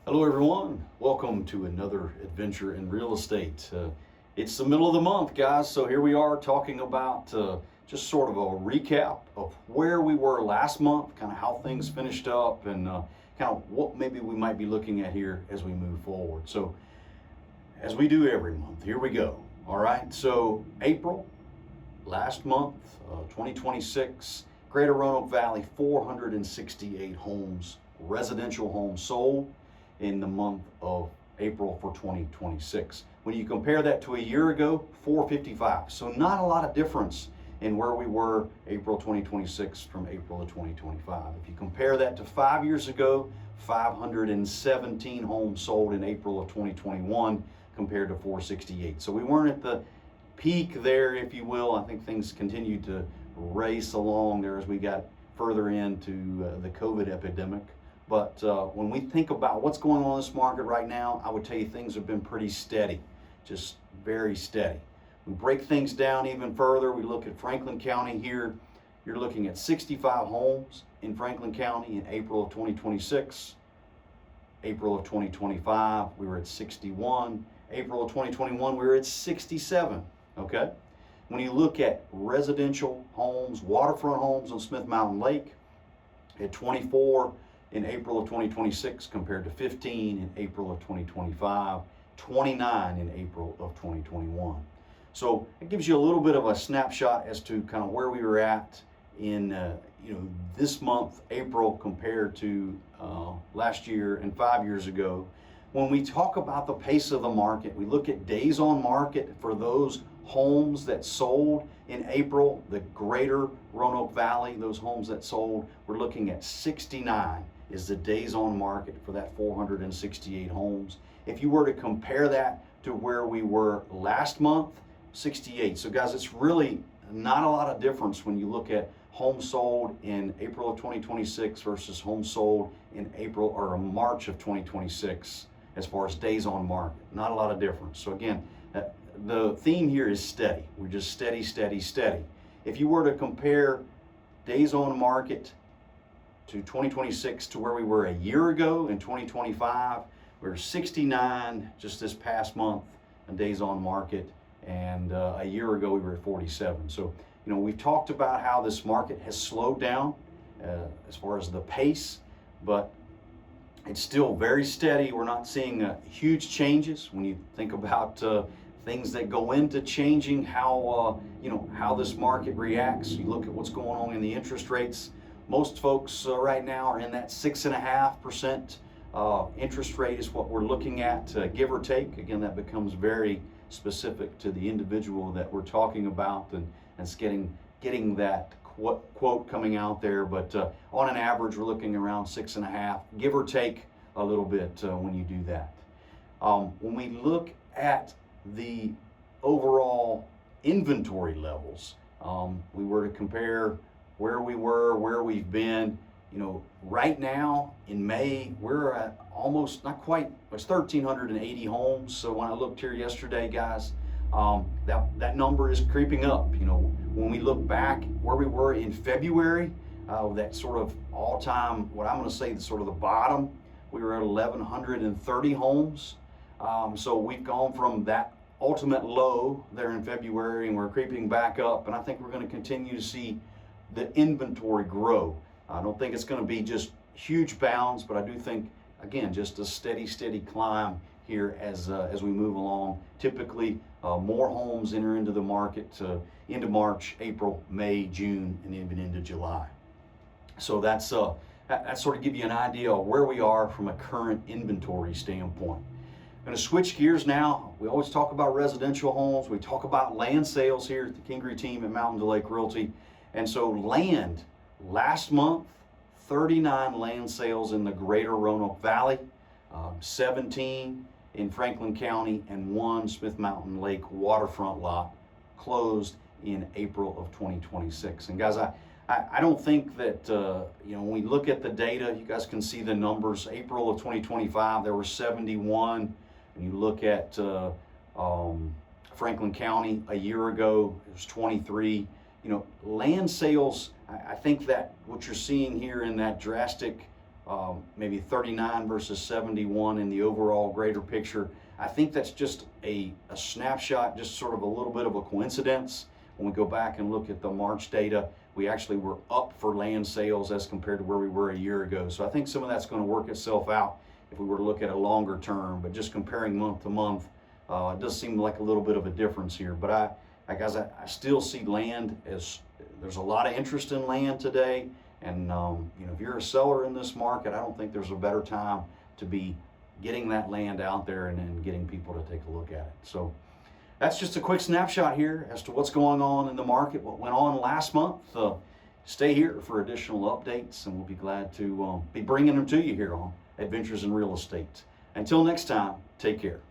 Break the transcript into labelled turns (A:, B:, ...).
A: Hello everyone, welcome to another adventure in real estate. It's the middle of the month, guys, so here we are talking about just sort of a recap of where we were last month, kind of how things finished up, and kind of what maybe we might be looking at here as we move forward. So as we do every month, here we go. All right, so April, last month, 2026, Greater Roanoke Valley, 468 homes, residential homes sold in the month of April for 2026. When you compare that to a year ago, 455. So not a lot of difference in where we were April 2026 from April of 2025. If you compare that to 5 years ago, 517 homes sold in April of 2021 compared to 468. So we weren't at the peak there, if you will. I think things continued to race along there as we got further into the COVID epidemic. But when we think about what's going on in this market right now, I would tell you things have been pretty steady, just very steady. We break things down even further. We look at Franklin County here. You're looking at 65 homes in Franklin County in April of 2026. April of 2025, we were at 61. April of 2021, we were at 67, okay? When you look at residential homes, waterfront homes on Smith Mountain Lake, at 24 in April of 2026 compared to 15 in April of 2025, 29 in April of 2021. So it gives you a little bit of a snapshot as to kind of where we were at in this month, April, compared to last year and 5 years ago. When we talk about the pace of the market, we look at days on market for those homes that sold in April, the Greater Roanoke Valley, those homes that sold, we're looking at 69 is the days on market for that 468 homes. If you were to compare that to where we were last month, 68. So guys, it's really not a lot of difference when you look at homes sold in April of 2026 versus homes sold in April or March of 2026 as far as days on market. Not a lot of difference. So again, the theme here is steady. We're just steady, steady, steady. If you were to compare days on market to 2026 to where we were a year ago in 2025, we were 69 just this past month in days on market, and a year ago we were at 47. So, we've talked about how this market has slowed down as far as the pace, but it's still very steady. We're not seeing huge changes when you think about things that go into changing how this market reacts. You look at what's going on in the interest rates. Most folks right now are in that 6.5% interest rate is what we're looking at, give or take. Again, that becomes very specific to the individual that we're talking about, and it's getting that quote coming out there. But on an average, we're looking around 6.5, give or take a little bit when you do that. When we look at the overall inventory levels, we were to compare where we were, where we've been. Right now in May, we're at almost, not quite, it's 1,380 homes. So when I looked here yesterday, guys, that number is creeping up. When we look back where we were in February, that sort of all-time, what I'm going to say, the sort of the bottom, we were at 1,130 homes. So we've gone from that ultimate low there in February, and we're creeping back up. And I think we're going to continue to see the inventory grow. I don't think it's going to be just huge bounds, but I do think, again, just a steady climb here as we move along. Typically, more homes enter into the market into March, April, May, June, and even into July. So that's sort of give you an idea of where we are from a current inventory standpoint. I'm going to switch gears now. We always talk about residential homes. We talk about land sales here at the Kingery Team at Mountain to Lake Realty. And so land, last month, 39 land sales in the Greater Roanoke Valley, 17 in Franklin County, and 1 Smith Mountain Lake waterfront lot closed in April of 2026. And guys, I don't think that, when we look at the data, you guys can see the numbers. April of 2025, there were 71. When you look at Franklin County a year ago, it was 23. Land sales, I think that what you're seeing here in that drastic maybe 39 versus 71 in the overall greater picture. I think that's just a snapshot, just sort of a little bit of a coincidence. When we go back and look at the March data, we actually were up for land sales as compared to where we were a year ago. So I think some of that's going to work itself out if we were to look at a longer term. But just comparing month to month, it does seem like a little bit of a difference here. But I still see land as, there's a lot of interest in land today. And if you're a seller in this market, I don't think there's a better time to be getting that land out there and getting people to take a look at it. So that's just a quick snapshot here as to what's going on in the market, what went on last month. Stay here for additional updates, and we'll be glad to be bringing them to you here on Adventures in Real Estate. Until next time, take care.